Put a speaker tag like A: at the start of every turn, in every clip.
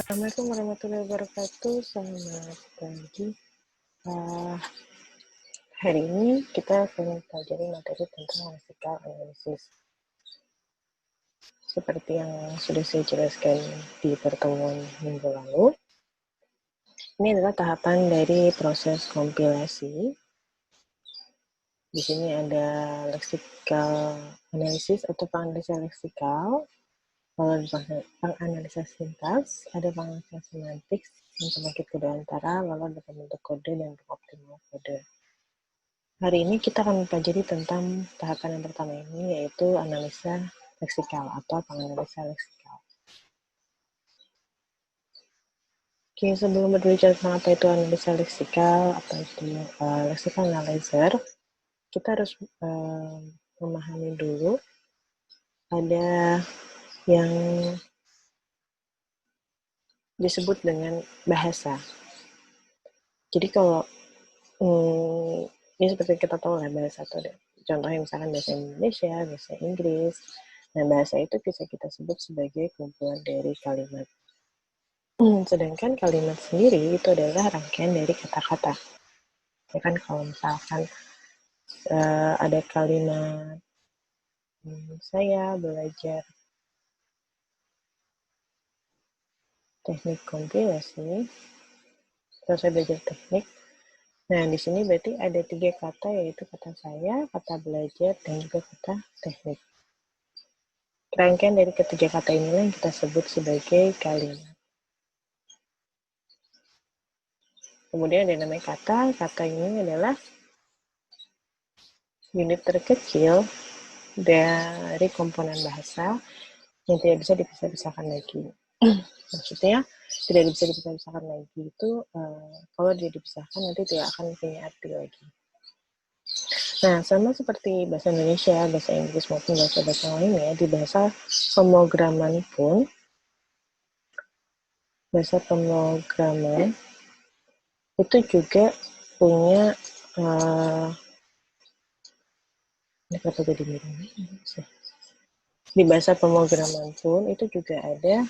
A: Assalamualaikum warahmatullahi wabarakatuh. Selamat pagi. Hari ini kita akan mempelajari materi tentang lexical analysis. Seperti yang sudah saya jelaskan di pertemuan minggu lalu, ini adalah tahapan dari proses kompilasi. Di sini ada lexical analysis atau penganalisa leksikal, lalu ada penganalisa sintaks, ada penganalisa semantik, yang penyakit kode antara, lalu ada pembentuk kode dan pengoptimal kode. Hari ini kita akan mempelajari tentang tahapan yang pertama ini, yaitu analisa leksikal atau penganalisa leksikal. Oke, sebelum berbicara tentang apa itu analisa leksikal atau itu lexical analyzer, kita harus memahami dulu ada yang disebut dengan bahasa. Jadi kalau ini seperti kita tahu lah, bahasa itu ada contohnya misalkan bahasa Indonesia, bahasa Inggris. Nah, bahasa itu bisa kita sebut sebagai kumpulan dari kalimat. Sedangkan kalimat sendiri itu adalah rangkaian dari kata-kata. Ya kan, kalau misalkan ada kalimat saya belajar teknik kompilasi, atau saya belajar teknik. Nah, di sini berarti ada 3 kata, yaitu kata saya, kata belajar, dan juga kata teknik. Rangkaian dari ketiga kata inilah yang kita sebut sebagai kalimat. Kemudian ada namanya kata. Kata ini adalah unit terkecil dari komponen bahasa yang tidak bisa dipisah-pisahkan lagi. Maksudnya tidak bisa dipisah-pisahkan lagi itu kalau dia dipisahkan nanti tidak akan punya arti lagi. Nah, sama seperti bahasa Indonesia, bahasa Inggris maupun bahasa-bahasa lainnya, di bahasa pemrograman pun, bahasa pemrograman itu juga punya di bahasa pemrograman pun itu juga ada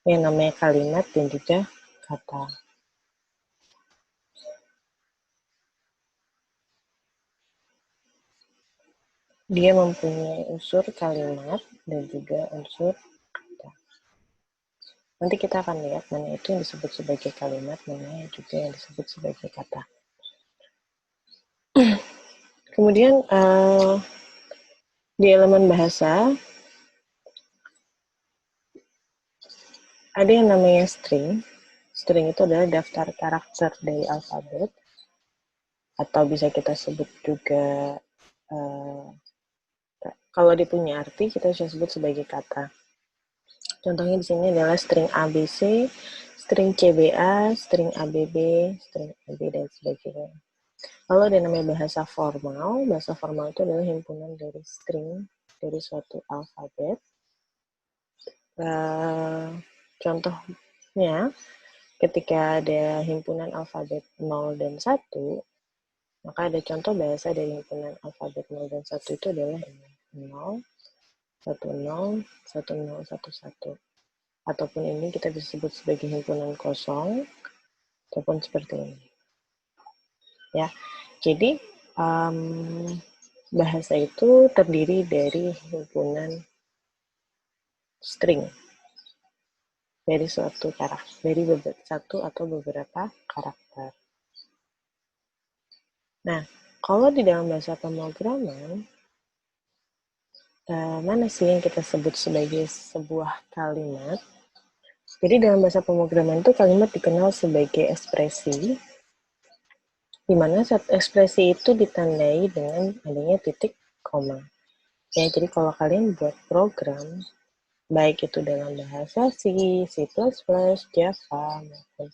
A: yang namanya kalimat dan juga kata. Dia mempunyai unsur kalimat dan juga unsur kata. Nanti kita akan lihat mana itu yang disebut sebagai kalimat, mana juga yang disebut sebagai kata. Kemudian di elemen bahasa ada yang namanya string. String itu adalah daftar karakter dari alfabet, atau bisa kita sebut juga kalau dia punya arti kita bisa sebut sebagai kata. Contohnya di sini adalah string ABC, string CBA, string ABB, string AB, dan sebagainya. Lalu ada namanya bahasa formal. Bahasa formal itu adalah himpunan dari string dari suatu alfabet. Contohnya, ketika ada himpunan alfabet 0 dan 1, maka ada contoh bahasa dari himpunan alfabet 0 dan 1 itu adalah 0, 10, 1011. Ataupun ini kita bisa sebut sebagai himpunan kosong, ataupun seperti ini. Ya, jadi bahasa itu terdiri dari himpunan string dari suatu karakter, dari satu atau beberapa karakter. Nah, kalau di dalam bahasa pemrograman, mana sih yang kita sebut sebagai sebuah kalimat? Jadi dalam bahasa pemrograman itu kalimat dikenal sebagai ekspresi, di mana ekspresi itu ditandai dengan adanya titik koma. Ya, jadi kalau kalian buat program, baik itu dalam bahasa C, C++, Java, maupun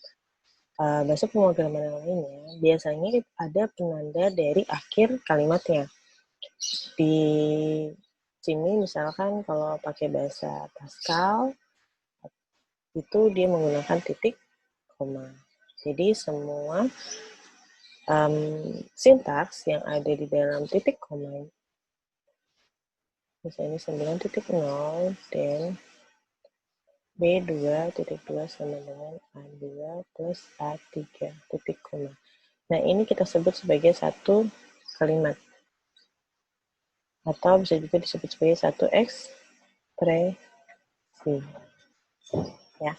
A: bahasa pemrograman yang lainnya, biasanya ada penanda dari akhir kalimatnya. Di sini misalkan kalau pakai bahasa Pascal, itu dia menggunakan titik koma. Jadi semua sintaks yang ada di dalam titik koma, misalnya 9.0 dan B2.2 sama dengan A2 plus A3 titik koma. Nah, ini kita sebut sebagai satu kalimat. Atau bisa juga disebut sebagai satu ekspresi. Ya.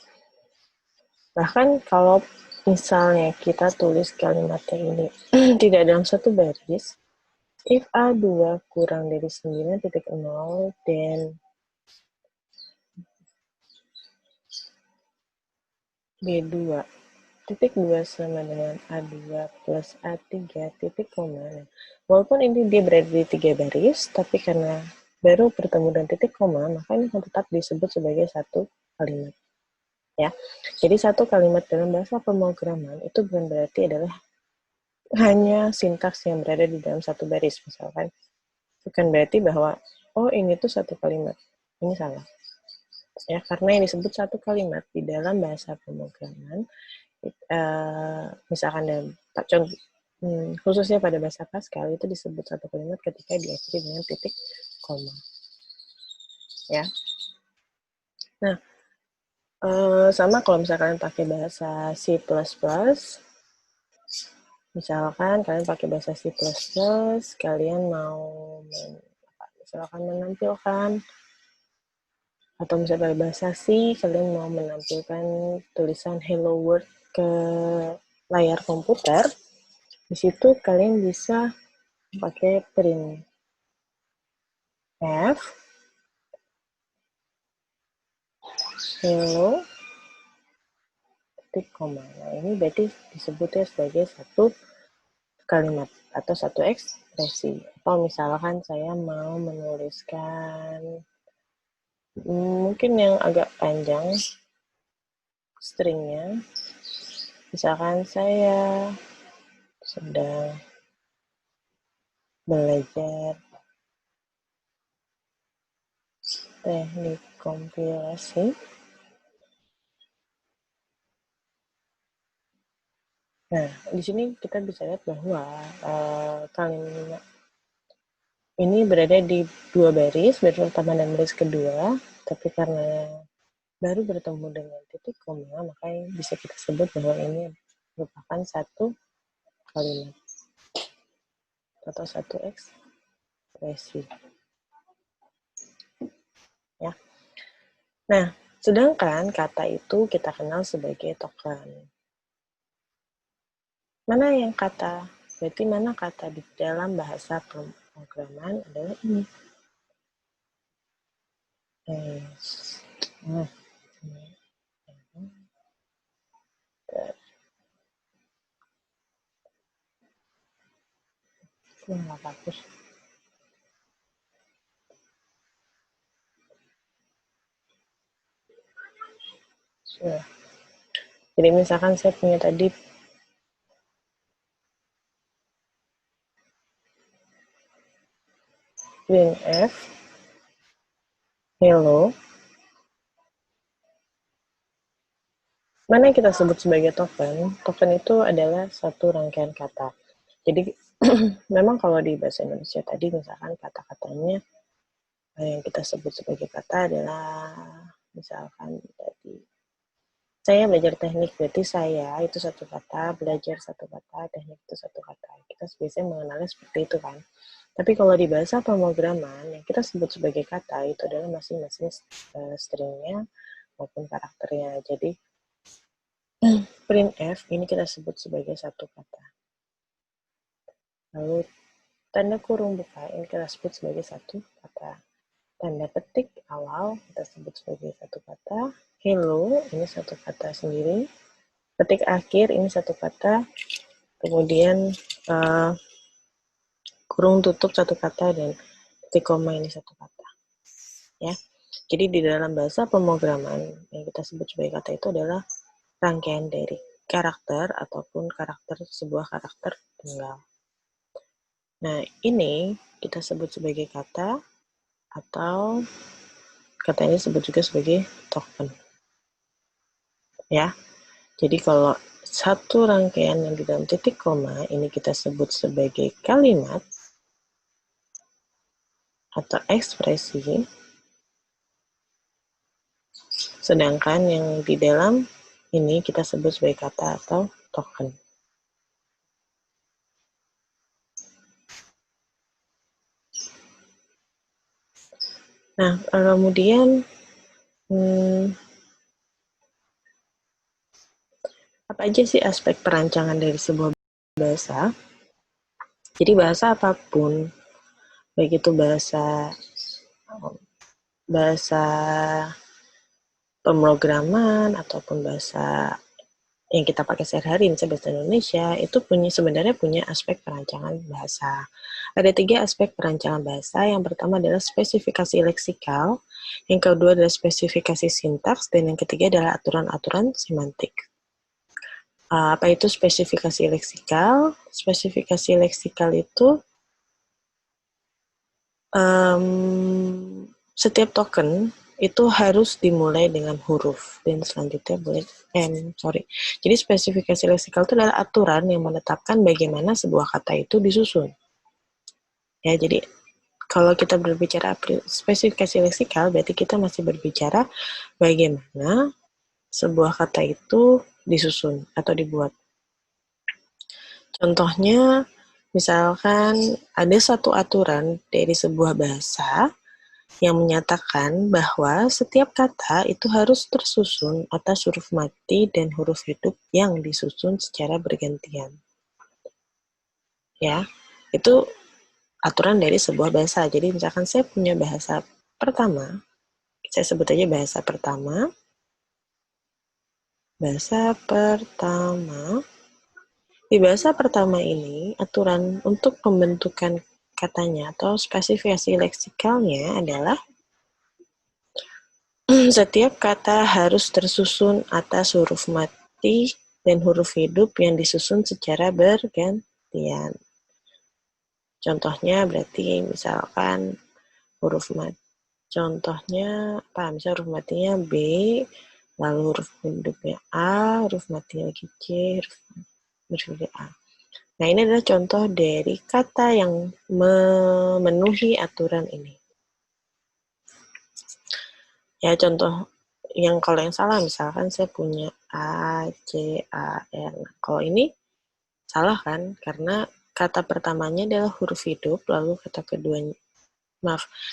A: Bahkan kalau misalnya kita tulis kalimatnya ini tidak dalam satu baris, if A2 kurang dari 9.0, then B2.2 sama dengan A2 plus A3 titik koma. Walaupun ini dia berada di 3 baris, tapi karena baru bertemu dengan titik koma, maka ini akan tetap disebut sebagai satu kalimat. Ya, jadi satu kalimat dalam bahasa pemrograman itu bukan berarti adalah hanya sintaks yang berada di dalam satu baris, misalkan. Bukan berarti bahwa, oh ini tuh satu kalimat. Ini salah. Ya, karena yang disebut satu kalimat di dalam bahasa pemrograman, misalkan dalam khususnya pada bahasa Pascal itu disebut satu kalimat ketika diakhiri dengan titik koma. Ya. Nah, sama kalau misalkan pakai bahasa C++, misalkan kalian pakai bahasa C++, kalian mau misalkan menampilkan, atau misalnya pada bahasa C, kalian mau menampilkan tulisan Hello World ke layar komputer, di situ kalian bisa pakai print F, hello, titik koma. Nah, ini berarti disebutnya sebagai satu kalimat atau satu ekspresi. Atau misalkan saya mau menuliskan mungkin yang agak panjang stringnya, misalkan saya sedang belajar teknik kompilasi. Nah, di sini kita bisa lihat bahwa kalimat ini berada di dua baris pertama dan baris kedua, tapi karena baru bertemu dengan titik koma, maka bisa kita sebut bahwa ini merupakan satu kalimat atau satu ekspresi. Ya. Nah, sedangkan kata itu kita kenal sebagai token. Mana yang kata? Berarti mana kata di dalam bahasa pemrograman adalah ini. Nggak bagus. Jadi misalkan saya punya tadi printf hello, mana yang kita sebut sebagai token? Token itu adalah satu rangkaian kata. Jadi memang kalau di bahasa Indonesia tadi misalkan kata-katanya yang kita sebut sebagai kata adalah misalkan tadi saya belajar teknik, berarti saya itu satu kata, belajar satu kata, teknik itu satu kata. Kita biasanya mengenalnya seperti itu kan. Tapi kalau di bahasa pemrograman, yang kita sebut sebagai kata itu adalah masing-masing stringnya maupun karakternya. Jadi, printf ini kita sebut sebagai satu kata. Lalu, tanda kurung buka ini kita sebut sebagai satu kata. Tanda petik awal kita sebut sebagai satu kata. Hello, ini satu kata sendiri. Petik akhir, ini satu kata. Kemudian, kurung tutup satu kata, dan titik koma ini satu kata. Ya. Jadi di dalam bahasa pemrograman yang kita sebut sebagai kata itu adalah rangkaian dari karakter ataupun sebuah karakter tunggal. Nah, ini kita sebut sebagai kata atau kata ini disebut juga sebagai token. Ya. Jadi kalau satu rangkaian yang di dalam titik koma ini kita sebut sebagai kalimat atau ekspresi. Sedangkan yang di dalam ini kita sebut sebagai kata atau token. Nah, kemudian apa aja sih aspek perancangan dari sebuah bahasa? Jadi bahasa apapun, baik itu bahasa pemrograman ataupun bahasa yang kita pakai sehari-hari, misalnya bahasa Indonesia, itu sebenarnya punya aspek perancangan bahasa. Ada 3 aspek perancangan bahasa. Yang pertama adalah spesifikasi leksikal, yang kedua adalah spesifikasi sintaks, dan yang ketiga adalah aturan-aturan semantik. Apa itu spesifikasi leksikal? Spesifikasi leksikal itu setiap token itu harus dimulai dengan huruf dan selanjutnya boleh Jadi spesifikasi leksikal itu adalah aturan yang menetapkan bagaimana sebuah kata itu disusun. Ya, jadi kalau kita berbicara spesifikasi leksikal berarti kita masih berbicara bagaimana sebuah kata itu disusun atau dibuat. Contohnya, misalkan ada satu aturan dari sebuah bahasa yang menyatakan bahwa setiap kata itu harus tersusun atas huruf mati dan huruf hidup yang disusun secara bergantian. Ya, itu aturan dari sebuah bahasa. Jadi misalkan saya punya bahasa pertama, saya sebut aja bahasa pertama. Bahasa pertama. Di bahasa pertama ini, aturan untuk pembentukan katanya atau spesifikasi leksikalnya adalah setiap kata harus tersusun atas huruf mati dan huruf hidup yang disusun secara bergantian. Contohnya berarti misalkan huruf mati. Contohnya apa? Misal huruf matinya B, lalu huruf hidupnya A, huruf matinya lagi C, huruf hidupnya A. Nah, ini adalah contoh dari kata yang memenuhi aturan ini. Ya, contoh yang kalau yang salah, misalkan saya punya A, C, A, N. Kalau ini salah kan? Karena kata pertamanya adalah huruf hidup, lalu kata keduanya,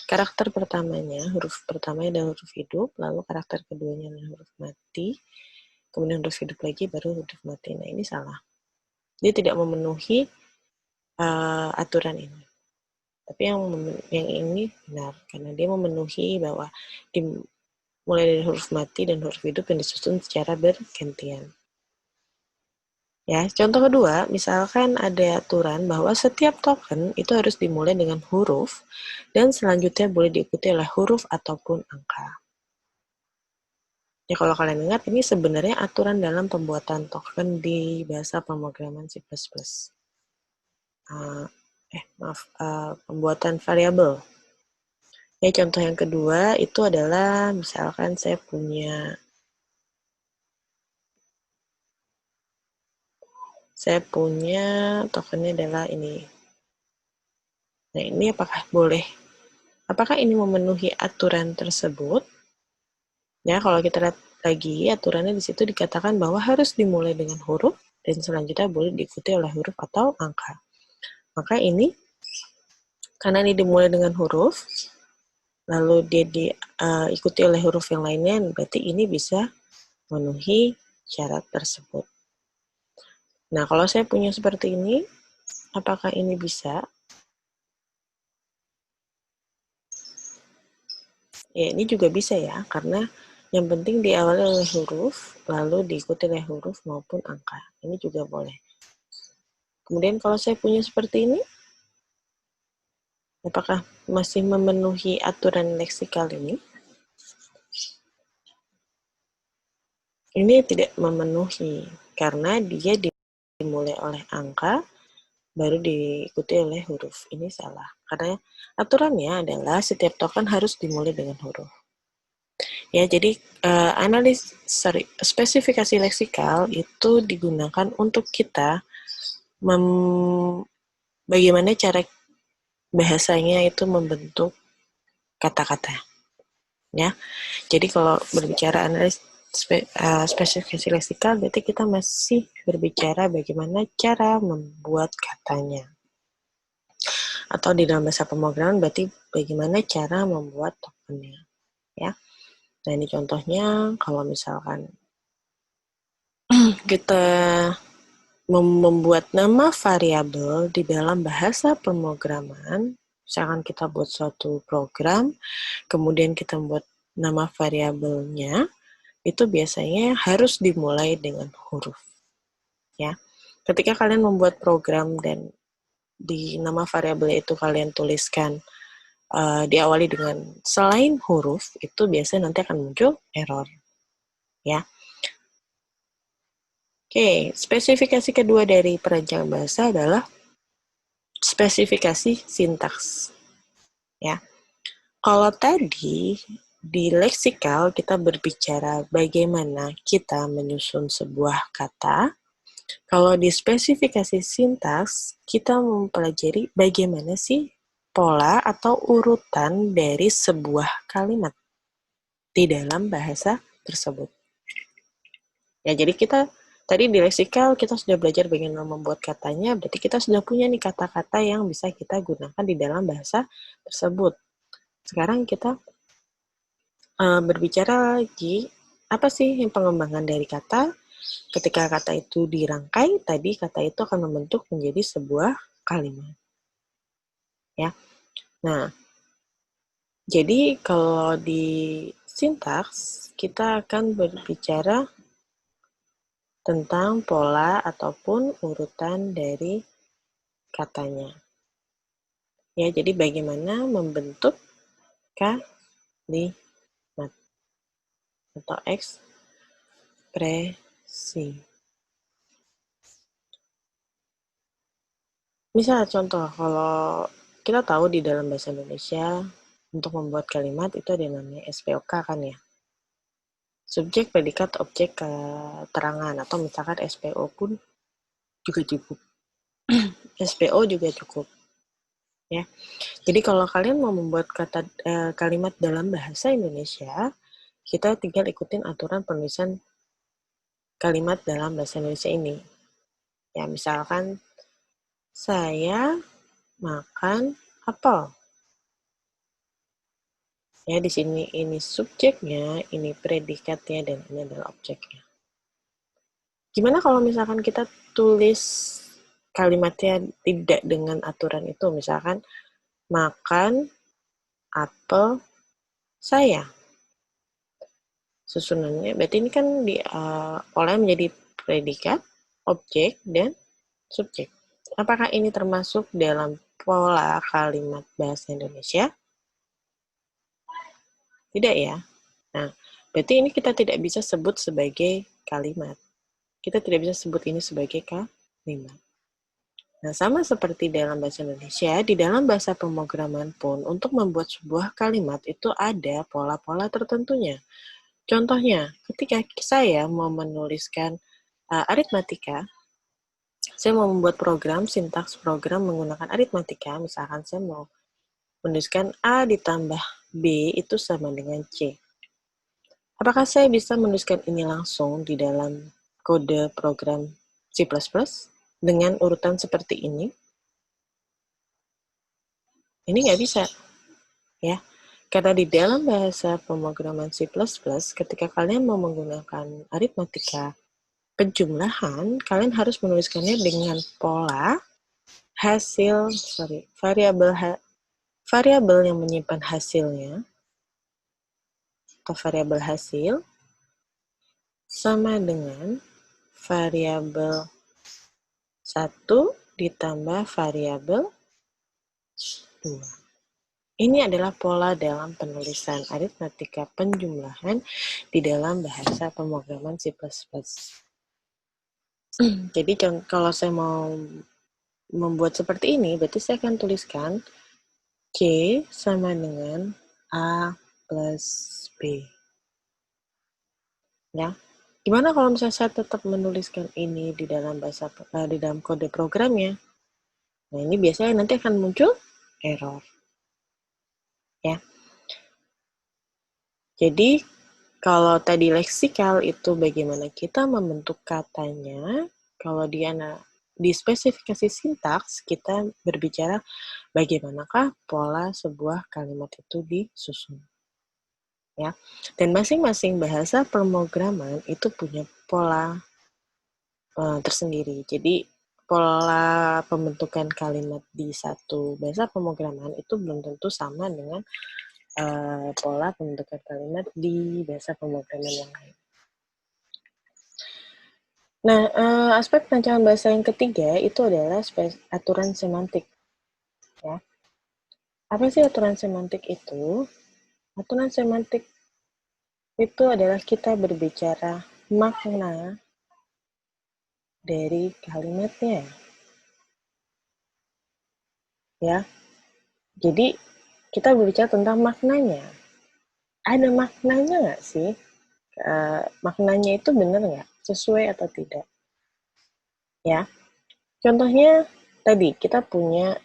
A: karakter pertamanya, huruf pertamanya adalah huruf hidup, lalu karakter keduanya adalah huruf mati, kemudian huruf hidup lagi, baru huruf mati. Nah, ini salah. Dia tidak memenuhi aturan ini. Tapi yang ini benar, karena dia memenuhi bahwa mulai dari huruf mati dan huruf hidup yang disusun secara bergantian. Ya, contoh kedua, misalkan ada aturan bahwa setiap token itu harus dimulai dengan huruf dan selanjutnya boleh diikuti oleh huruf ataupun angka. Ya, kalau kalian ingat, ini sebenarnya aturan dalam pembuatan token di bahasa pemrograman C++. Pembuatan variabel. Ya, contoh yang kedua itu adalah misalkan saya punya tokennya adalah ini. Nah, ini apakah ini memenuhi aturan tersebut? Ya, kalau kita lihat lagi, aturannya di situ dikatakan bahwa harus dimulai dengan huruf dan selanjutnya boleh diikuti oleh huruf atau angka. Maka ini, karena ini dimulai dengan huruf, lalu dia diikuti oleh huruf yang lainnya, berarti ini bisa memenuhi syarat tersebut. Nah, kalau saya punya seperti ini, apakah ini bisa? Ya, ini juga bisa ya, karena yang penting diawali oleh huruf, lalu diikuti oleh huruf maupun angka. Ini juga boleh. Kemudian kalau saya punya seperti ini, apakah masih memenuhi aturan leksikal ini? Ini tidak memenuhi, karena dia dimulai oleh angka, baru diikuti oleh huruf. Ini salah, karena aturannya adalah setiap token harus dimulai dengan huruf. Ya, jadi spesifikasi leksikal itu digunakan untuk kita bagaimana cara bahasanya itu membentuk kata-kata. Ya. Jadi kalau berbicara spesifikasi leksikal, berarti kita masih berbicara bagaimana cara membuat katanya. Atau di dalam bahasa pemrograman berarti bagaimana cara membuat tokennya. Ya. Nah, ini contohnya kalau misalkan kita membuat nama variabel di dalam bahasa pemrograman, misalkan kita buat suatu program, kemudian kita membuat nama variabelnya, itu biasanya harus dimulai dengan huruf. Ya, ketika kalian membuat program dan di nama variabel itu kalian tuliskan diawali dengan selain huruf, itu biasanya nanti akan muncul error. Ya. Oke, spesifikasi kedua dari perancang bahasa adalah spesifikasi sintaks. Ya. Kalau tadi di leksikal kita berbicara bagaimana kita menyusun sebuah kata, kalau di spesifikasi sintaks kita mempelajari bagaimana sih pola atau urutan dari sebuah kalimat di dalam bahasa tersebut. Ya, jadi kita tadi di leksikal kita sudah belajar bagaimana membuat katanya, berarti kita sudah punya nih kata-kata yang bisa kita gunakan di dalam bahasa tersebut. Sekarang kita berbicara lagi, apa sih yang pengembangan dari kata? Ketika kata itu dirangkai, tadi kata itu akan membentuk menjadi sebuah kalimat. Ya. Nah, jadi kalau di sintaks, kita akan berbicara tentang pola ataupun urutan dari katanya. Ya, jadi bagaimana membentuk kalimat atau ekspresi. Misal contoh, kalau kita tahu di dalam bahasa Indonesia, untuk membuat kalimat itu ada namanya SPOK kan ya. Subjek, predikat, objek, keterangan, atau misalkan SPO pun juga cukup. SPO juga cukup. Ya. Jadi kalau kalian mau membuat kalimat dalam bahasa Indonesia, kita tinggal ikutin aturan penulisan kalimat dalam bahasa Indonesia ini. Ya, misalkan saya makan apel. Ya, di sini ini subjeknya, ini predikatnya, dan ini adalah objeknya. Gimana kalau misalkan kita tulis kalimatnya tidak dengan aturan itu? Misalkan, makan apel saya. Susunannya, berarti ini kan oleh menjadi predikat, objek, dan subjek. Apakah ini termasuk dalam pola kalimat bahasa Indonesia? Tidak ya. Nah, berarti ini kita tidak bisa sebut sebagai kalimat. Kita tidak bisa sebut ini sebagai kalimat. Nah, sama seperti dalam bahasa Indonesia, di dalam bahasa pemrograman pun, untuk membuat sebuah kalimat itu ada pola-pola tertentunya. Contohnya, ketika saya mau menuliskan aritmatika, saya mau membuat program, sintaks program menggunakan aritmatika, misalkan saya mau menuliskan A ditambah B itu sama dengan C. Apakah saya bisa menuliskan ini langsung di dalam kode program C++ dengan urutan seperti ini? Ini nggak bisa, ya. Karena di dalam bahasa pemrograman C++, ketika kalian mau menggunakan aritmatika penjumlahan, kalian harus menuliskannya dengan pola variabel yang menyimpan hasilnya atau variabel hasil sama dengan variabel 1 ditambah variabel 2. Ini adalah pola dalam penulisan aritmatika penjumlahan di dalam bahasa pemrograman C++. Jadi kalau saya mau membuat seperti ini, berarti saya akan tuliskan C sama dengan A plus B. Ya, gimana kalau misalnya saya tetap menuliskan ini di dalam di dalam kode programnya? Nah, ini biasanya nanti akan muncul error. Ya. Jadi, kalau tadi leksikal itu bagaimana kita membentuk katanya, kalau di spesifikasi sintaks, kita berbicara bagaimanakah pola sebuah kalimat itu disusun. Ya. Dan masing-masing bahasa pemrograman itu punya pola tersendiri. Jadi, pola pembentukan kalimat di satu bahasa pemrograman itu belum tentu sama dengan pola pembentukan kalimat di bahasa pemrograman yang lain. Nah, aspek perancangan bahasa yang ketiga itu adalah aturan semantik. Ya. Apa sih aturan semantik itu? Aturan semantik itu adalah kita berbicara makna dari kalimatnya. Ya. Jadi, kita berbicara tentang maknanya. Ada maknanya nggak sih? Maknanya itu benar nggak? Sesuai atau tidak? Ya. Contohnya, tadi kita punya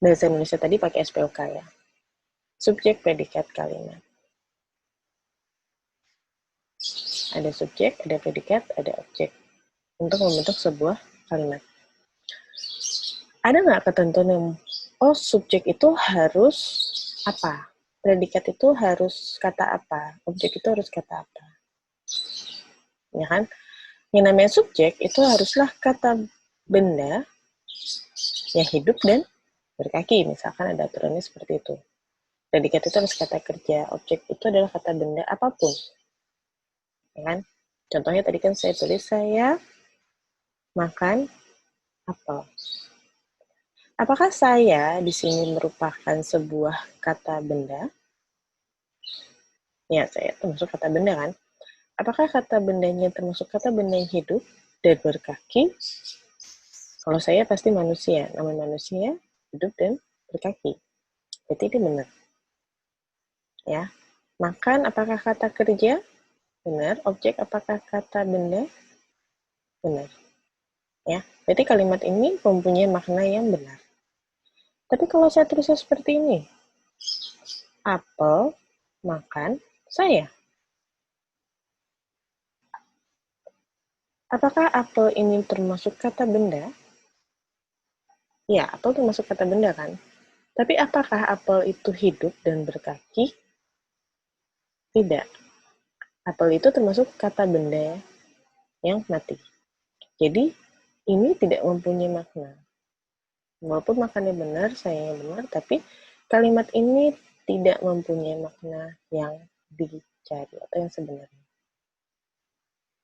A: bahasa Indonesia tadi pakai SPOK ya. Subjek, predikat, kalimat. Ada subjek, ada predikat, ada objek. Untuk membentuk sebuah kalimat. Ada nggak ketentuan yang, subjek itu harus apa? Predikat itu harus kata apa? Objek itu harus kata apa? Ya kan? Yang namanya subjek itu haruslah kata benda yang hidup dan berkaki. Misalkan ada aturannya seperti itu. Predikat itu harus kata kerja. Objek itu adalah kata benda apapun. Ya kan? Contohnya tadi kan saya tulis, saya makan apel. Apakah saya di sini merupakan sebuah kata benda? Ya, saya termasuk kata benda kan? Apakah kata bendanya termasuk kata benda yang hidup dan berkaki? Kalau saya pasti manusia. Nama manusia hidup dan berkaki. Berarti ini benar. Ya. Makan apakah kata kerja? Benar. Objek apakah kata benda? Benar. Ya. Berarti kalimat ini mempunyai makna yang benar. Tapi kalau saya tulisnya seperti ini, apel makan saya. Apakah apel ini termasuk kata benda? Ya, apel termasuk kata benda kan? Tapi apakah apel itu hidup dan berkaki? Tidak. Apel itu termasuk kata benda yang mati. Jadi, ini tidak mempunyai makna. Walaupun makannya benar, sayangnya benar, tapi kalimat ini tidak mempunyai makna yang dicari atau yang sebenarnya.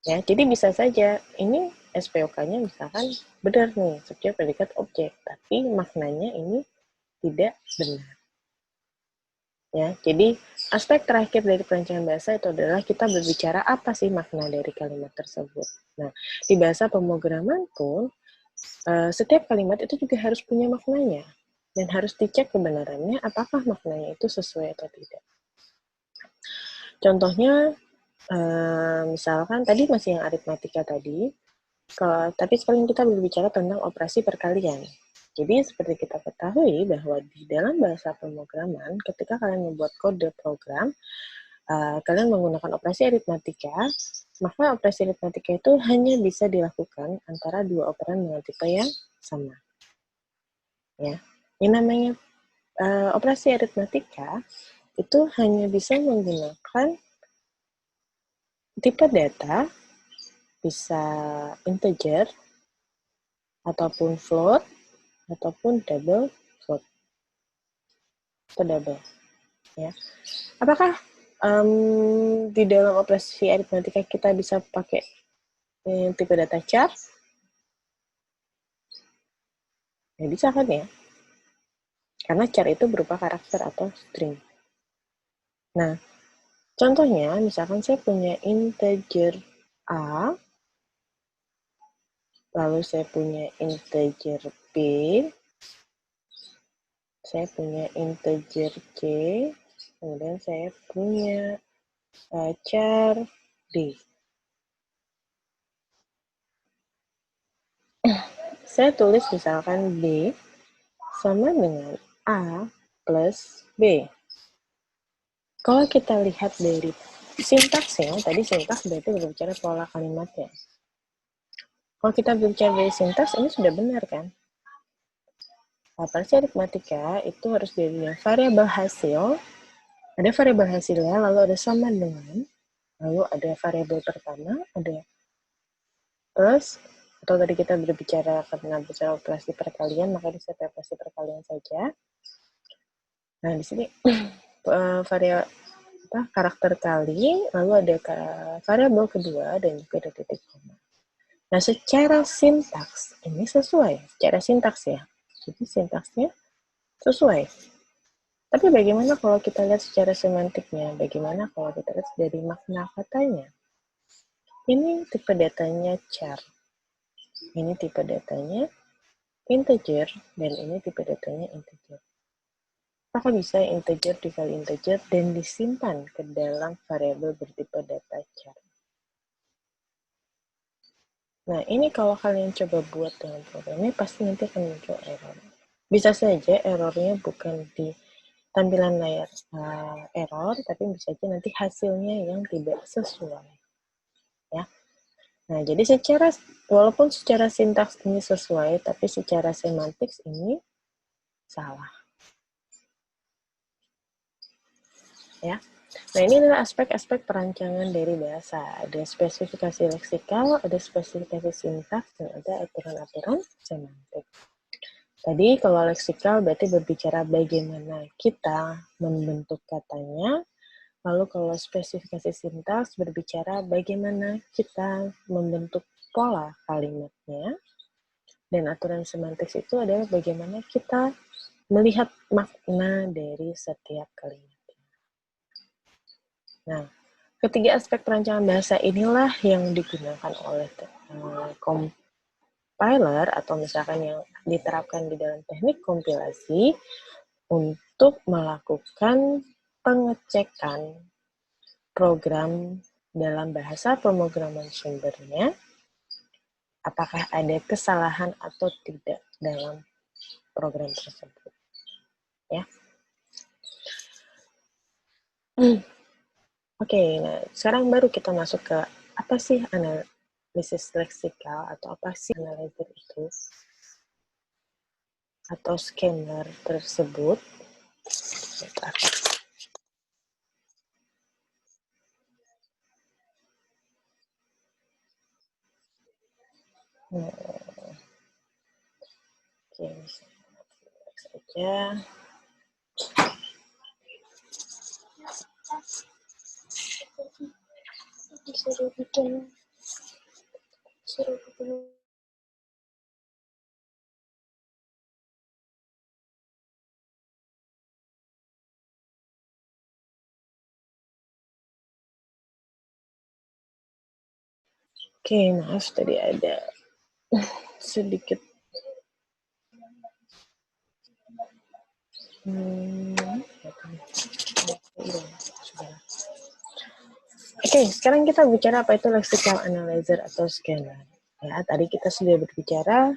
A: Ya, jadi bisa saja ini SPOK-nya misalkan benar nih, subjek, predikat, objek, tapi maknanya ini tidak benar. Ya, jadi aspek terakhir dari perancangan bahasa itu adalah kita berbicara apa sih makna dari kalimat tersebut. Nah, di bahasa pemrograman pun setiap kalimat itu juga harus punya maknanya dan harus dicek kebenarannya apakah maknanya itu sesuai atau tidak. Contohnya, misalkan tadi masih yang aritmatika tadi, tapi sekarang kita berbicara tentang operasi perkalian. Jadi seperti kita ketahui bahwa di dalam bahasa pemrograman, ketika kalian membuat kode program, kalian menggunakan operasi aritmatika, maka operasi aritmatika itu hanya bisa dilakukan antara dua operan dengan tipe yang sama. Ya, yang namanya operasi aritmatika itu hanya bisa menggunakan tipe data, bisa integer, ataupun float, ataupun double float, atau double. Ya. Apakah di dalam operasi aritmatika kita bisa pakai tipe data char? Ya bisa kan ya? Karena char itu berupa karakter atau string. Nah, contohnya misalkan saya punya integer A, lalu saya punya integer B, saya punya integer C, kemudian saya punya char D. Saya tulis misalkan B sama dengan A plus B. Kalau kita lihat dari sintaksnya, tadi sintaks berarti berbicara pola kalimatnya. Kalau kita berbicara dari sintaks, ini sudah benar kan? Operasi aritmatika itu harus dari variabel hasil, ada variabel hasilnya, lalu ada sama dengan, lalu ada variabel pertama, ada terus, atau tadi kita berbicara karena bicara operasi perkalian, maka di setiap operasi perkalian saja. Nah, di sini variabel karakter kali, lalu ada variabel kedua dan juga ada titik koma. Nah, secara sintaks ini sesuai, secara sintaks ya. Jadi sintaksnya sesuai. Tapi bagaimana kalau kita lihat secara semantiknya? Bagaimana kalau kita lihat dari makna katanya? Ini tipe datanya char. Ini tipe datanya integer, dan ini tipe datanya integer. Apakah bisa integer dikali integer dan disimpan ke dalam variabel bertipe data char? Nah, ini kalau kalian coba buat dengan programnya, pasti nanti akan muncul error. Bisa saja errornya bukan di tampilan layar error, tapi bisa saja nanti hasilnya yang tidak sesuai. Ya. Nah, jadi walaupun secara sintaks ini sesuai, tapi secara semantik ini salah. Ya. Nah, ini adalah aspek-aspek perancangan dari bahasa. Ada spesifikasi leksikal, ada spesifikasi sintaks, dan ada aturan-aturan semantik. Tadi kalau leksikal berarti berbicara bagaimana kita membentuk katanya, lalu kalau spesifikasi sintaks berbicara bagaimana kita membentuk pola kalimatnya, dan aturan semantik itu adalah bagaimana kita melihat makna dari setiap kalimat. Nah, ketiga aspek perancangan bahasa inilah yang digunakan oleh compiler atau misalkan yang diterapkan di dalam teknik kompilasi untuk melakukan pengecekan program dalam bahasa pemrograman sumbernya, apakah ada kesalahan atau tidak dalam program tersebut. Ya. Oke, nah sekarang baru kita masuk ke apa sih analisis leksikal atau apa sih analyzer itu atau scanner tersebut. Bentar. Oke, saja. Suruh bikin. Oke, maaf tadi ada sedikit Oke, sekarang kita bicara apa itu lexical analyzer atau scanner. Ya, tadi kita sudah berbicara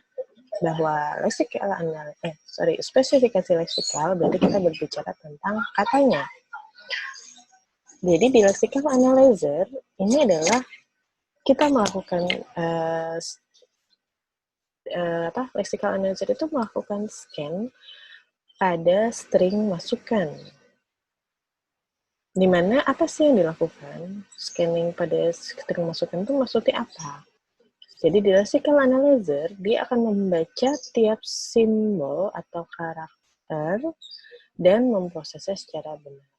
A: bahwa spesifikasi leksikal berarti kita berbicara tentang katanya. Jadi di lexical analyzer ini adalah kita melakukan lexical analyzer itu melakukan scan pada string masukan. Di mana apa sih yang dilakukan? Scanning pada string masukan itu maksudnya apa? Jadi di lexical analyzer, dia akan membaca tiap simbol atau karakter dan memprosesnya secara benar.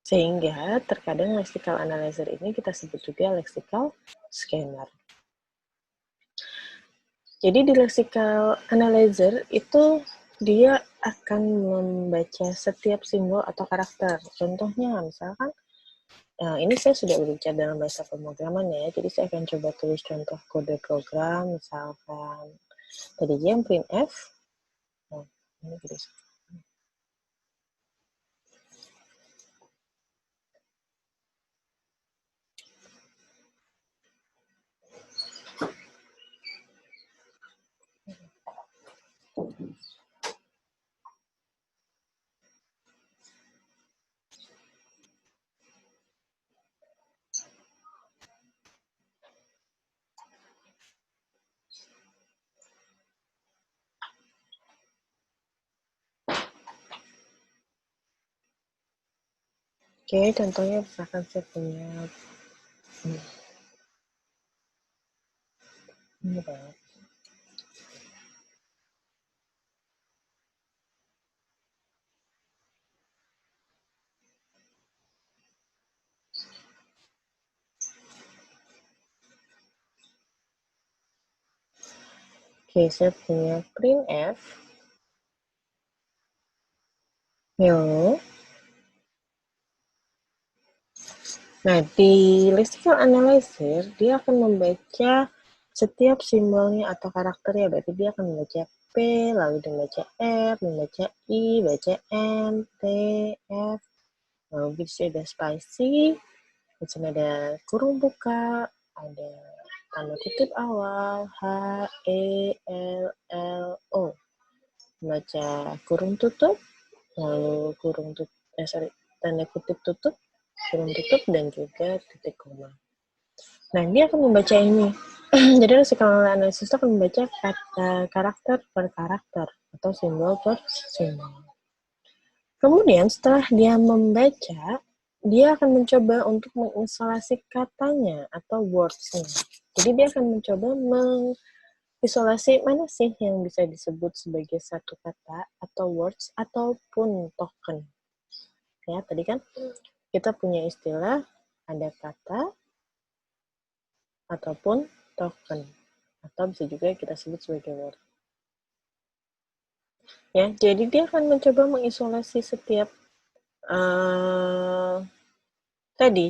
A: Sehingga terkadang lexical analyzer ini kita sebut juga lexical scanner. Jadi di lexical analyzer itu dia akan membaca setiap simbol atau karakter. Contohnya misalkan, ini saya sudah berbicara dalam bahasa pemrograman ya, jadi saya akan coba tulis contoh kode program, misalkan tadi yang printf. Nah, ini gitu. Oke, contohnya misalkan saya punya ini banget. Oke, saya punya printf hello. Nah, di lexical analyzer, dia akan membaca setiap simbolnya atau karakternya. Berarti dia akan membaca P, lalu dia membaca R, membaca I, baca N, T, F, lalu di sini ada spicy, di sini ada kurung buka, ada tanda kutip awal, H, E, L, O. Membaca kurung tutup, lalu tanda kutip tutup, kurung tutup, dan juga titik koma. Nah, dia akan membaca ini. Jadi lexical analysis akan membaca karakter per karakter atau simbol per simbol. Kemudian setelah dia membaca, dia akan mencoba untuk mengisolasi katanya atau words-nya. Jadi dia akan mencoba mengisolasi mana sih yang bisa disebut sebagai satu kata atau words ataupun token. Ya, tadi kan kita punya istilah ada kata ataupun token, atau bisa juga kita sebut sebagai word. Ya, jadi dia akan mencoba mengisolasi setiap tadi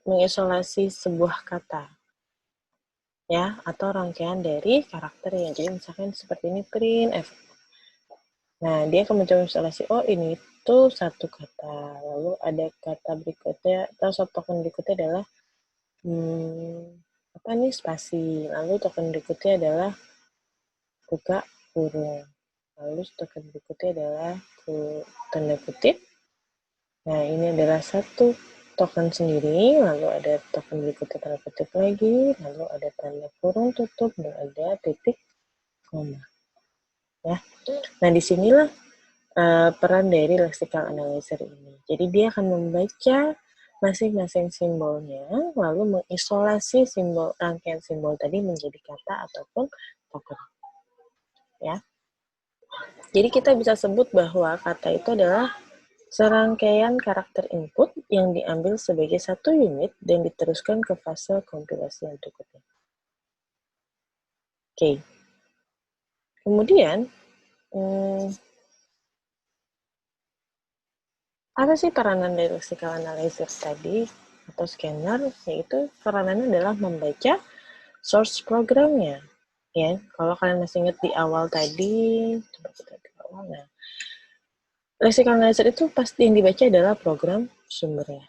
A: mengisolasi sebuah kata, ya, atau rangkaian dari karakternya. Jadi misalkan seperti ini printf. Nah, dia akan mencoba mengisolasi, oh ini tuh satu kata, lalu ada kata berikutnya atau sub token berikutnya adalah apa nih spasi, lalu token berikutnya adalah buka kurung. Lalu token berikutnya adalah tanda kutip. Nah, ini adalah satu token sendiri, lalu ada token berikutnya tanda kutip lagi, lalu ada tanda kurung tutup, dan ada titik koma. Ya. Nah, disinilah peran dari lexical analyzer ini. Jadi dia akan membaca masing-masing simbolnya, lalu mengisolasi rangkaian simbol tadi menjadi kata ataupun token. Ya. Jadi kita bisa sebut bahwa kata itu adalah serangkaian karakter input yang diambil sebagai satu unit dan diteruskan ke fase kompilasi yang berikutnya. Oke. Kemudian, apa sih peranan dari lexical analyzer tadi atau scanner? Yaitu peranannya adalah membaca source programnya. Ya, kalau kalian masih ingat di awal tadi, coba kita di awal. Nah, lexical analyzer itu pasti yang dibaca adalah program sumbernya.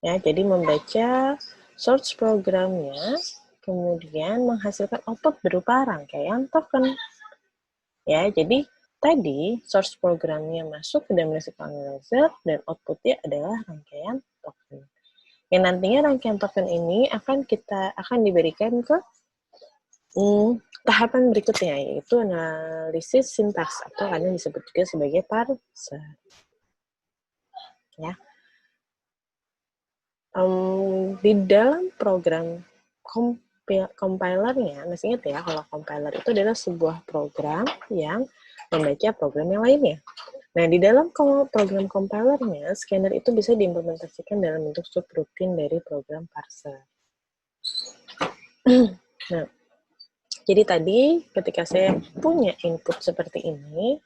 A: Ya, jadi membaca source programnya, kemudian menghasilkan output berupa rangkaian token. Ya, jadi tadi source programnya masuk ke dalam lexical analyzer dan outputnya adalah rangkaian token. Yang nantinya rangkaian token ini akan diberikan ke tahapan berikutnya, yaitu analisis sintaks atau kadang disebut juga sebagai parser. Ya. Di dalam program compilernya, masih ingat ya, kalau compiler itu adalah sebuah program yang membaca program yang lainnya. Nah, di dalam program compilernya, scanner itu bisa diimplementasikan dalam bentuk subroutine dari program parser. Nah, jadi tadi ketika saya punya input seperti ini,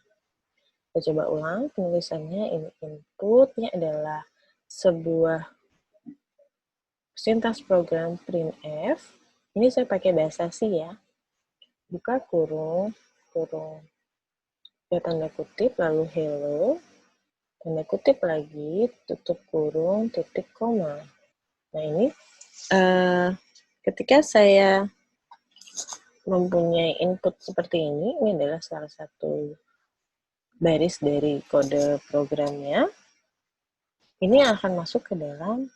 A: saya coba ulang penulisannya, ini inputnya adalah sebuah sintaks program printf. Ini saya pakai bahasa C ya. Buka kurung, kurung, ya tanda kutip, lalu hello, tanda kutip lagi, tutup kurung, titik koma. Nah ini, ketika saya mempunyai input seperti ini adalah salah satu baris dari kode programnya. Ini akan masuk ke dalam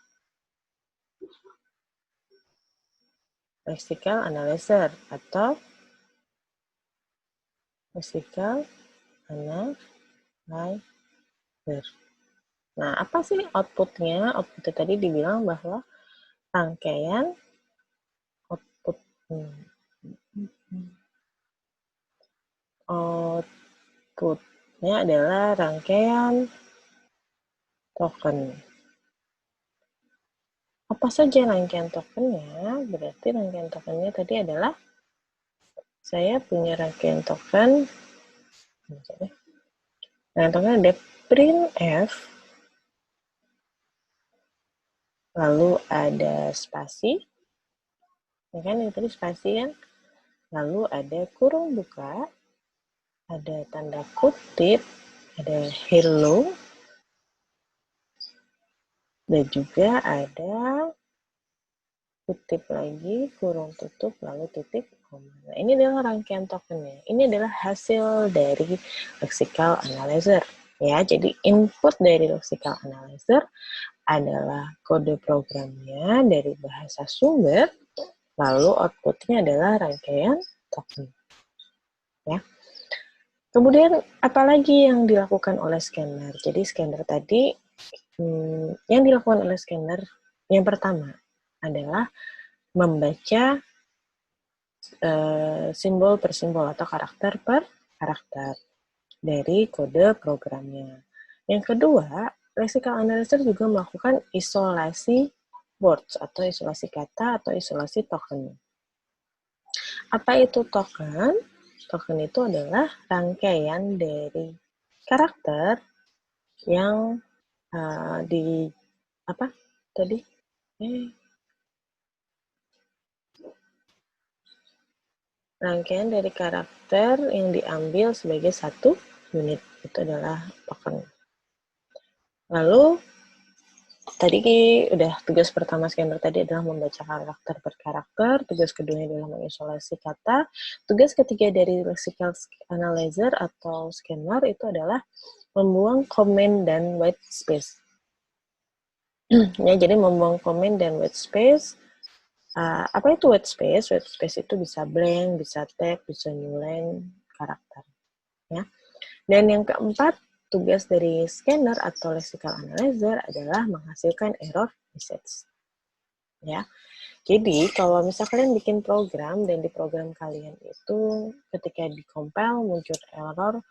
A: lexical analyzer atau lexical analyzer. Nah, apa sih outputnya? Outputnya tadi dibilang bahwa rangkaian output outputnya adalah rangkaian token. Apa saja rangkaian tokennya? Berarti rangkaian tokennya tadi adalah saya punya rangkaian token. Rangkaian token ada printf, lalu ada spasi, ya kan? Ini tadi spasi kan? Lalu ada kurung buka, ada tanda kutip, ada hello, dan juga ada kutip lagi, kurung tutup, lalu titik koma. Nah, ini adalah rangkaian tokennya. Ini adalah hasil dari lexical analyzer. Ya, jadi input dari lexical analyzer adalah kode programnya dari bahasa sumber, lalu outputnya adalah rangkaian token. Ya. Kemudian, apalagi yang dilakukan oleh scanner? Jadi, scanner tadi, yang dilakukan oleh scanner yang pertama adalah membaca simbol per simbol atau karakter per karakter dari kode programnya. Yang kedua, lexical analyzer juga melakukan isolasi words atau isolasi kata atau isolasi token. Apa itu token? Token itu adalah rangkaian dari karakter yang di apa tadi? Rangkaian dari karakter yang diambil sebagai satu unit. Itu adalah token. Lalu, tadi udah tugas pertama scanner tadi adalah membaca karakter per karakter, tugas kedua adalah mengisolasi kata, tugas ketiga dari lexical analyzer atau scanner itu adalah membuang komen dan white space. Ya, jadi membuang komen dan white space. Apa itu white space? White space itu bisa blank, bisa tag, bisa new line karakter. Ya. Dan yang keempat, tugas dari scanner atau lexical analyzer adalah menghasilkan error message. Ya. Jadi, kalau misalnya kalian bikin program dan di program kalian itu ketika di-compile muncul error,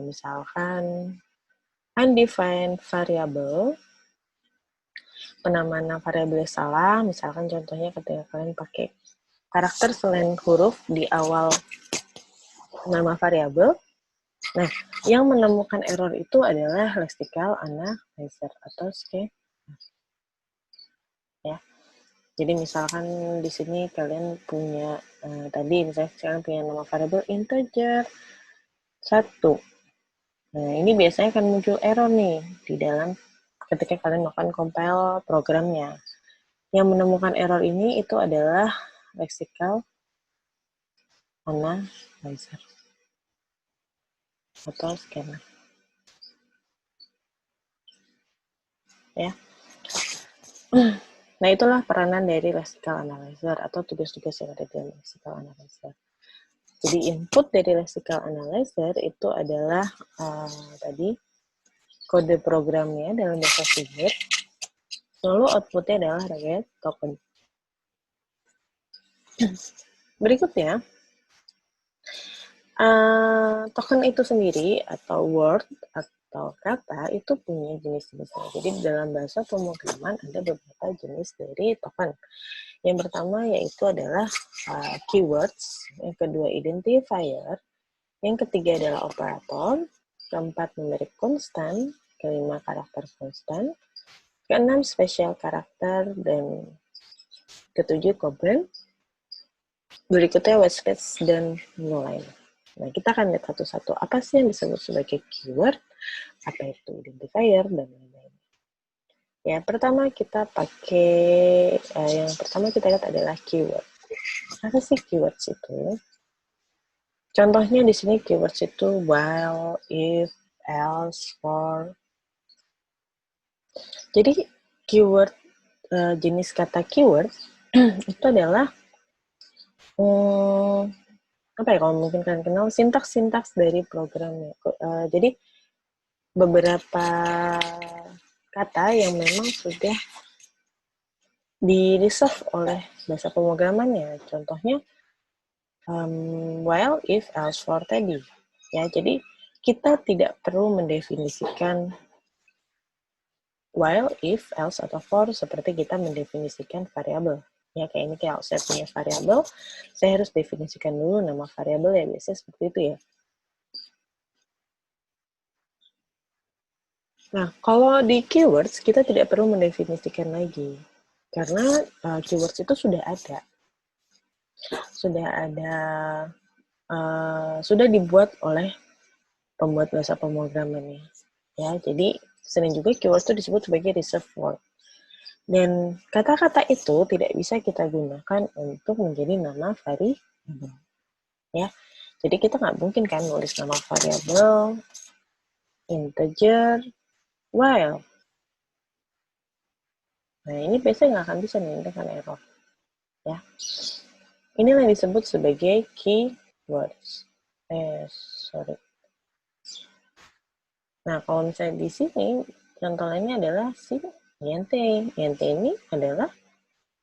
A: misalkan undefined variable, penamaan variabel salah, misalkan contohnya ketika kalian pakai karakter selain huruf di awal nama variabel. Nah, yang menemukan error itu adalah lexical analyzer atau scanner. Ya. Jadi misalkan di sini kalian punya tadi misalnya kalian punya nama variabel integer 1. Nah, ini biasanya akan muncul error nih di dalam ketika kalian melakukan compile programnya. Yang menemukan error ini itu adalah lexical analyzer atau scanner. Ya. Nah, itulah peranan dari lexical analyzer atau tugas-tugas yang ada dalam lexical analyzer. Jadi input dari lexical analyzer itu adalah tadi kode programnya dalam bahasa sumber, lalu outputnya adalah rangkaian token. Berikutnya, token itu sendiri atau word atau kata itu punya jenis-jenisnya. Jadi dalam bahasa pemrograman ada beberapa jenis dari token. Yang pertama yaitu adalah keywords, yang kedua identifier, yang ketiga adalah operator, keempat numerik konstan, kelima karakter konstan, keenam spesial karakter, dan ketujuh koblen, berikutnya white space dan lain. Nah, kita akan lihat satu-satu apa sih yang disebut sebagai keyword, apa itu identifier, dan lain-lain. Ya, pertama kita pakai, yang pertama kita lihat adalah keyword. Apa sih keywords itu? Contohnya di sini keywords itu while, if, else, for. Jadi keyword, jenis kata keyword itu adalah apa ya, kalau mungkin kalian kenal sintaks-sintaks dari programnya. Jadi beberapa kata yang memang sudah di-reserve oleh bahasa pemrogramannya. Contohnya, while, if, else, for tadi. Ya, jadi kita tidak perlu mendefinisikan while, if, else, atau for seperti kita mendefinisikan variabel. Ya, kayak ini kalau saya punya variabel, saya harus definisikan dulu nama variabel ya, biasanya seperti itu ya. Nah, kalau di keywords, kita tidak perlu mendefinisikan lagi. Karena keywords itu sudah ada. Sudah dibuat oleh pembuat bahasa pemrograman ini. Ya, jadi sering juga keywords itu disebut sebagai reserved word. Dan kata-kata itu tidak bisa kita gunakan untuk menjadi nama variabel. Ya, jadi kita nggak mungkin kan nulis nama variabel, integer, while. Nah, ini biasanya nggak akan bisa nih, ini akan error. Ya, inilah yang disebut sebagai keywords. Nah, kalau misalnya di sini, contoh lainnya adalah si yente. Yente ini adalah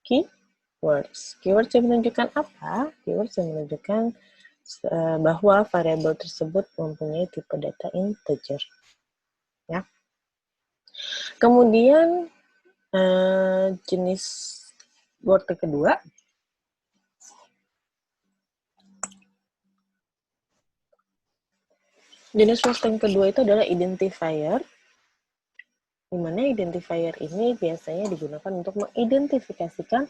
A: keywords. Keywords yang menunjukkan apa? Keywords yang menunjukkan bahwa variabel tersebut mempunyai tipe data integer. Ya. Kemudian jenis word kedua, jenis word yang kedua itu adalah identifier, di mana identifier ini biasanya digunakan untuk mengidentifikasikan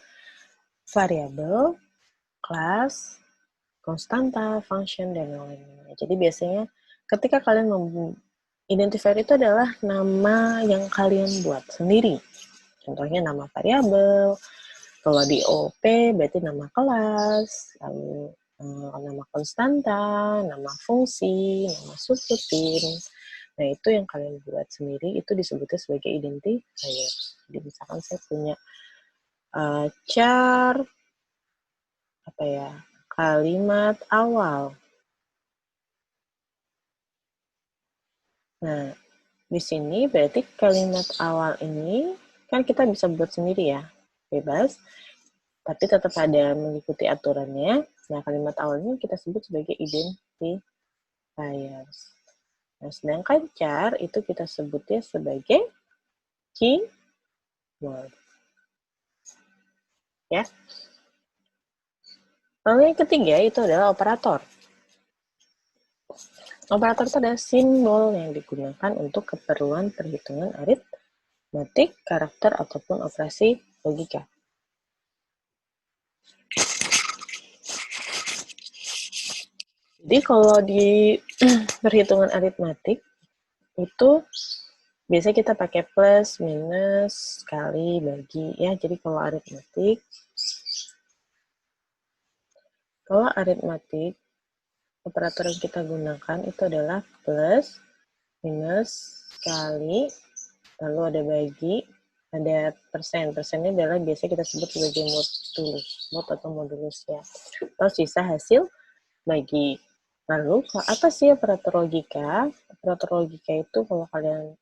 A: variabel, kelas, konstanta, function, dan lain-lain. Jadi biasanya ketika kalian identifier itu adalah nama yang kalian buat sendiri. Contohnya nama variabel, kalau di OP berarti nama kelas, lalu nama konstanta, nama fungsi, nama subrutin. Nah, itu yang kalian buat sendiri, itu disebutnya sebagai identifier. Jadi misalkan saya punya char kalimat awal. Nah, di sini berarti kalimat awal ini kan kita bisa buat sendiri ya, bebas. Tapi tetap ada mengikuti aturannya. Nah, kalimat awal ini kita sebut sebagai identifiers. Nah, sedangkan char itu kita sebutnya sebagai keyword. Ya. Lalu yang ketiga itu adalah operator. Operator itu adalah simbol yang digunakan untuk keperluan perhitungan aritmatik, karakter, ataupun operasi logika. Jadi kalau di perhitungan aritmatik itu biasanya kita pakai plus, minus, kali, bagi ya. Jadi kalau aritmatik operator yang kita gunakan itu adalah plus, minus, kali, lalu ada bagi, ada persen. Persennya adalah biasanya kita sebut sebagai mod atau modulus ya. Atau sisa hasil bagi. Lalu, apa sih operator logika? Operator logika itu kalau kalian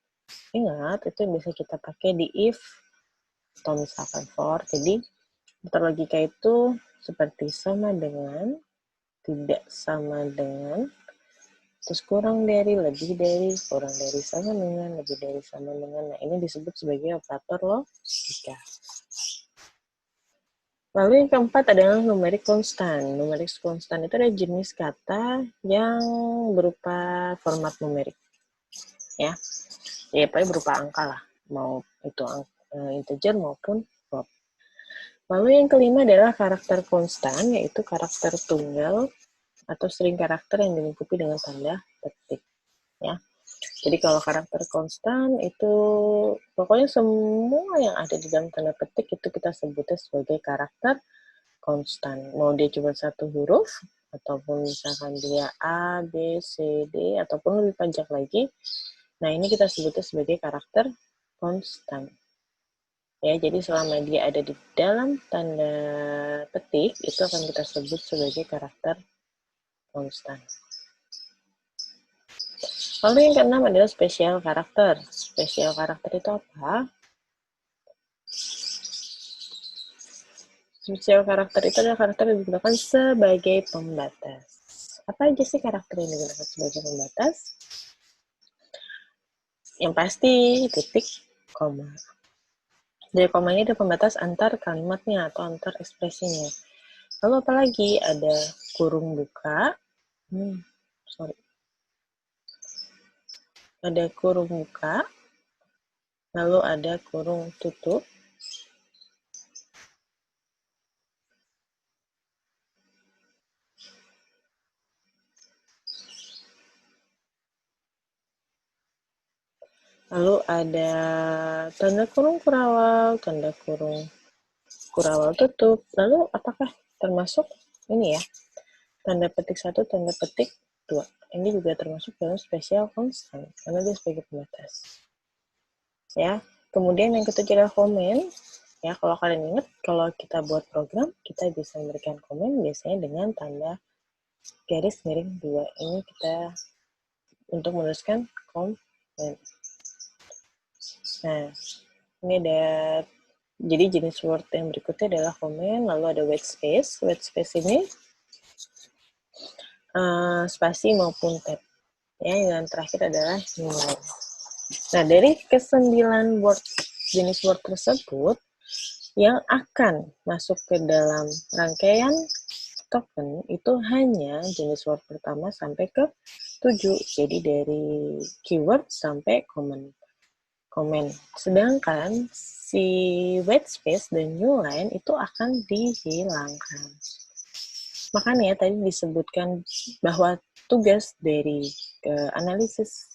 A: ingat, itu yang biasa kita pakai di if atau misalkan for. Jadi, operator logika itu seperti sama dengan, tidak sama dengan, terus kurang dari, lebih dari, kurang dari, sama dengan, lebih dari, sama dengan. Nah, ini disebut sebagai operator logika. Lalu yang keempat adalah numerik konstan. Numerik konstan itu adalah jenis kata yang berupa format numerik. Ya, pokoknya berupa angka lah. Mau itu integer maupun float. Lalu yang kelima adalah karakter konstan, yaitu karakter tunggal atau string karakter yang dilengkapi dengan tanda petik. Ya. Jadi kalau karakter konstan itu pokoknya semua yang ada di dalam tanda petik itu kita sebutnya sebagai karakter konstan. Mau dia cuma satu huruf, ataupun misalkan dia A, B, C, D, ataupun lebih panjang lagi. Nah, ini kita sebutnya sebagai karakter konstan. Ya, jadi selama dia ada di dalam tanda petik, itu akan kita sebut sebagai karakter konstan. Lalu yang keenam adalah special karakter. Special karakter itu apa? Special karakter itu adalah karakter yang digunakan sebagai pembatas. Apa aja sih karakter yang digunakan sebagai pembatas? Yang pasti titik, koma. Dari koma ini ada pembatas antar kalimatnya atau antar ekspresinya. Lalu apalagi ada kurung buka. Ada kurung buka. Lalu ada kurung tutup. Lalu ada tanda kurung kurawal, tanda kurung kurawal tutup. Lalu apakah termasuk ini ya? Tanda petik 1, tanda petik 2. Ini juga termasuk dalam special constant karena dia sebagai pembatas. Ya. Kemudian yang ketujuh adalah komen. Ya, kalau kalian ingat, kalau kita buat program, kita bisa memberikan komen biasanya dengan tanda garis miring 2. Ini kita untuk menuliskan komen. Nah, ini ada, jadi jenis word yang berikutnya adalah komen, lalu ada white space. White space ini spasi maupun tab. Ya, yang terakhir adalah nilai. Nah, dari ke-9 word, jenis word tersebut, yang akan masuk ke dalam rangkaian token itu hanya jenis word pertama sampai ke 7. Jadi dari keyword sampai komen. Sedangkan si white space dan new line itu akan dihilangkan. Makanya tadi disebutkan bahwa tugas dari analisis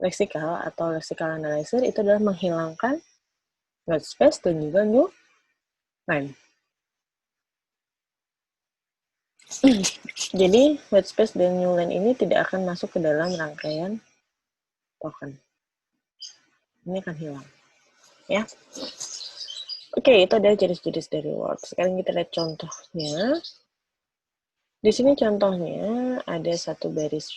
A: leksikal atau leksikal analyzer itu adalah menghilangkan white space dan juga new line. Jadi white space dan new line ini tidak akan masuk ke dalam rangkaian token. Ini akan hilang. Ya. Oke, itu adalah jenis-jenis dari word. Sekarang kita lihat contohnya. Di sini contohnya ada satu baris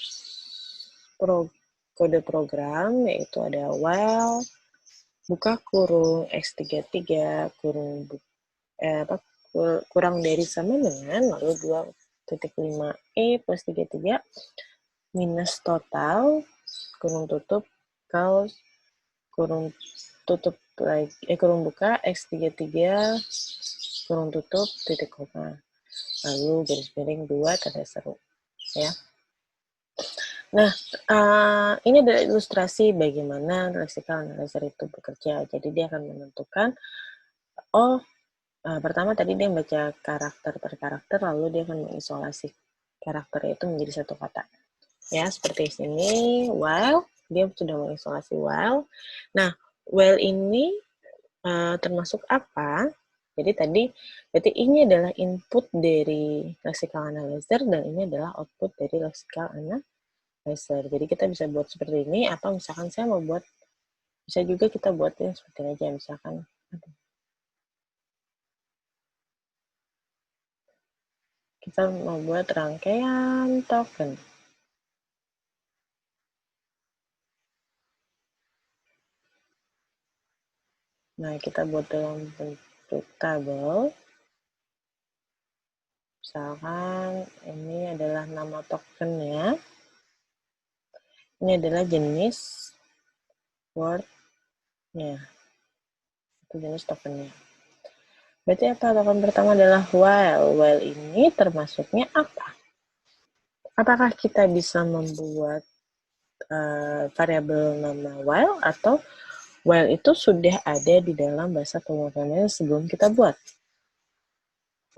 A: kode program, yaitu ada while, buka kurung, x33, kurang dari sama dengan, lalu 2.5e plus 33, minus total, kurung tutup, close, kurung tutup lagi, kurung buka, x33, kurung tutup, titik koma. Lalu garis miring 2 tanda seru. Ya. Nah, ini adalah ilustrasi bagaimana leksikal analyzer itu bekerja. Jadi dia akan menentukan, pertama tadi dia membaca karakter per karakter, lalu dia akan mengisolasi karakter itu menjadi satu kata. Ya, seperti sini, while, dia sudah mengisolasi while. Nah, while ini termasuk apa? Jadi tadi, berarti ini adalah input dari leksikal analyzer dan ini adalah output dari leksikal analyzer. Jadi kita bisa buat seperti ini, atau misalkan saya mau buat, bisa juga kita buatin seperti ini aja, misalkan. Kita mau buat rangkaian token. Nah, kita buat dalam bentuk tabel. Misalkan ini adalah nama tokennya. Ini adalah jenis word-nya. Itu jenis tokennya. Berarti apa? Token pertama adalah while. While ini termasuknya apa? Apakah kita bisa membuat variabel nama while, atau while itu sudah ada di dalam bahasa pemrograman sebelum kita buat?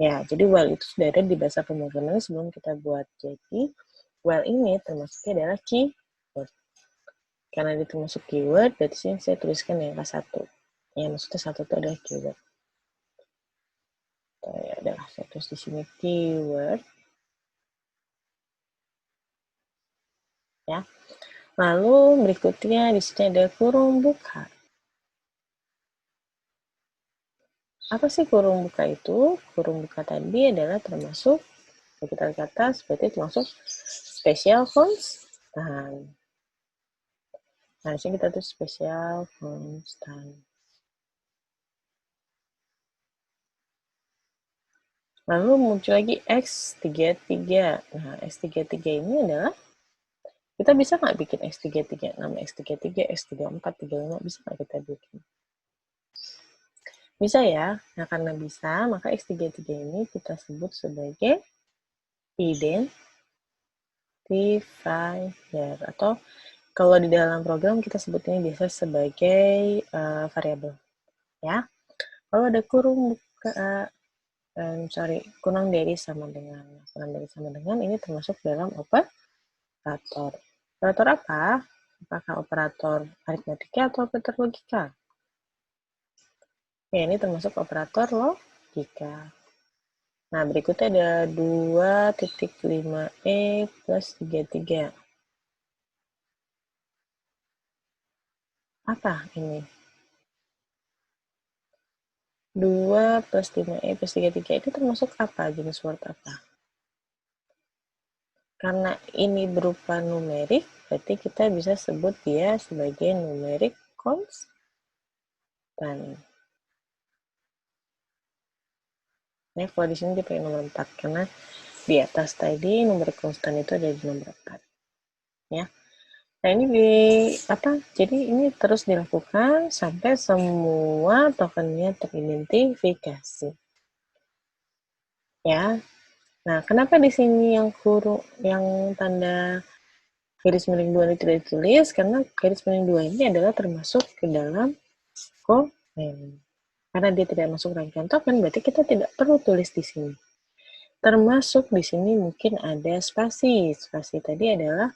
A: Ya, jadi while itu sudah ada di bahasa pemrograman sebelum kita buat. Jadi while ini termasuknya adalah keyword. Karena itu termasuk keyword, berarti sini saya tuliskan yang ke-1. Ya, maksudnya 1 itu adalah keyword. Ya, adalah saya tulis di sini keyword. Ya. Lalu berikutnya di sini ada kurung buka. Apa sih kurung buka itu? Kurung buka tadi adalah termasuk, kita lihat ke atas, berarti termasuk special constant. Nah, di sini kita tuh spesial constant. Lalu muncul lagi X33. Nah, X33 ini adalah, kita bisa nggak bikin X33? Nama X33, X34, 35, bisa nggak kita bikin? Bisa ya. Nah, karena bisa, maka X33 ini kita sebut sebagai identifier. Atau kalau di dalam program kita sebutnya biasa sebagai variabel. Ya. Kalau ada kurang dari sama dengan. Kurang dari sama dengan ini termasuk dalam operator. Operator apa? Apakah operator aritmatika atau operator logika? Ya, ini termasuk operator logika. Nah, berikutnya ada 2.5e plus 33. Apa ini? 2 plus 5e plus 33 itu termasuk apa? Jenis word apa? Karena ini berupa numerik, berarti kita bisa sebut dia sebagai numerik konstan. Nah, kalau di sini dia pakai nomor 4, karena di atas tadi numerik konstan itu ada di nomor 4. Ya. Nah, ini jadi ini terus dilakukan sampai semua tokennya teridentifikasi. Ya. Nah, kenapa di sini yang tanda garis miring 2 ini tidak ditulis? Karena garis miring 2 ini adalah termasuk ke dalam komen. Karena dia tidak masuk rangkaian token, berarti kita tidak perlu tulis di sini. Termasuk di sini mungkin ada spasi. Spasi tadi adalah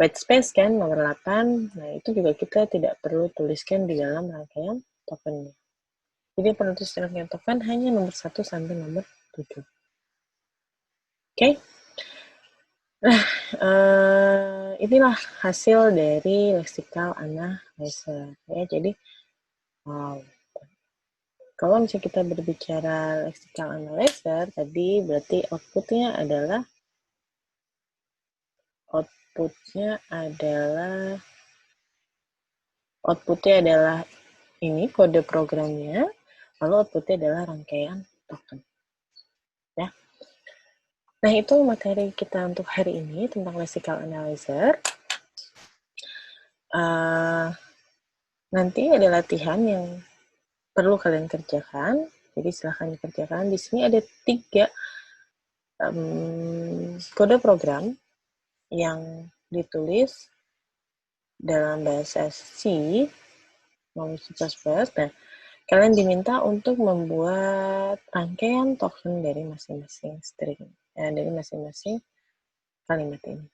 A: white space kan, nomor 8. Nah, itu juga kita tidak perlu tuliskan di dalam rangkaian tokennya. Jadi penulis rangkaian token hanya nomor 1 sampai nomor 7. Oke? Nah, inilah hasil dari lexical analyzer. Ya, jadi, wow. Kalau misalnya kita berbicara lexical analyzer, tadi berarti outputnya adalah ini kode programnya, lalu outputnya adalah rangkaian token. Ya. Nah, itu materi kita untuk hari ini tentang lexical analyzer. Nanti ada latihan yang perlu kalian kerjakan, jadi silahkan dikerjakan. Di sini ada 3 kode program yang ditulis dalam bahasa C, maupun C++. Nah, kalian diminta untuk membuat rangkaian token dari masing-masing string, dari masing-masing kalimat ini.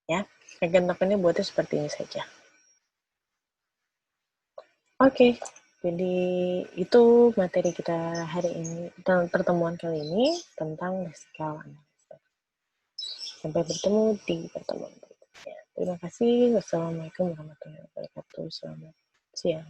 A: Ya, rangkaian tokennya buatnya seperti ini saja. Oke, jadi itu materi kita hari ini, pertemuan kali ini tentang lexical analysis. Sampai bertemu di pertemuan berikutnya. Terima kasih. Wassalamualaikum warahmatullahi wabarakatuh. Selamat siang.